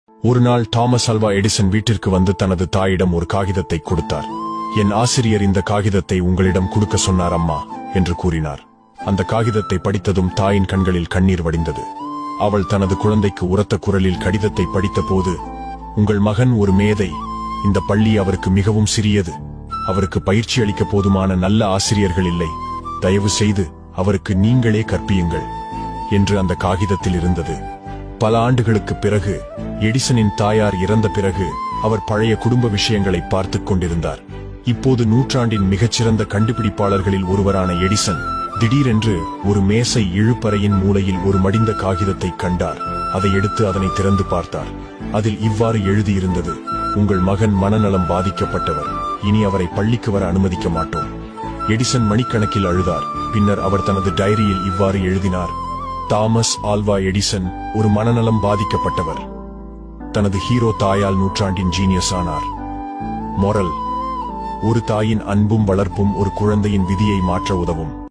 ஒரு நாள் Thomas Alva Edison வீட்டிற்கு வந்து தனது தாயிடம் ஒரு காகிதத்தை கொடுத்தார். என் ஆசிரியர் இந்த காகிதத்தை உங்களிடம் கொடுக்க சொன்னார் அம்மா என்று கூறினார். அந்த காகிதத்தை படித்ததும் தாயின் கண்களில் கண்ணீர் வடிந்தது. அவள் தனது குழந்தைக்கு உரத்த குரலில் கடிதத்தை படித்த போது, உங்கள் மகன் ஒரு மேதை. இந்த பள்ளி அவருக்கு மிகவும் சிறியது. அவருக்கு பயிற்சி அளிக்க போதுமான நல்ல ஆசிரியர்கள் இல்லை. தயவு செய்து அவருக்கு நீங்களே கற்பியுங்கள் என்று அந்த காகிதத்தில் இருந்தது. பல ஆண்டுகளுக்கு பிறகு, எடிசனின் தாயார் இறந்த பிறகு அவர் பழைய குடும்ப விஷயங்களை பார்த்துக் கொண்டிருந்தார். இப்போது நூற்றாண்டின் மிகச்சிறந்த கண்டுபிடிப்பாளர்களில் ஒருவரான எடிசன் திடீரென்று ஒரு மேசை இழுப்பறையின் மூலையில் ஒரு மடிந்த காகிதத்தை கண்டார். அதை எடுத்து அதனை திறந்து பார்த்தார். அதில் இவ்வாறு எழுதியிருந்தது: உங்கள் மகன் மனநலம் பாதிக்கப்பட்டவர். இனி அவரை பள்ளிக்கு வர அனுமதிக்க மாட்டோம். எடிசன் மணிக்கணக்கில் அழுதார். பின்னர் அவர் தனது டைரியில் இவ்வாறு எழுதினார்: தாமஸ் ஆல்வா எடிசன் ஒரு மனநலம் பாதிக்கப்பட்டவர். தனது ஹீரோ தாயால் நூற்றாண்டின் ஜீனியஸ் ஆனார். மொரல்: ஒரு தாயின் அன்பும் வளர்ப்பும் ஒரு குழந்தையின் விதியை மாற்ற உதவும்.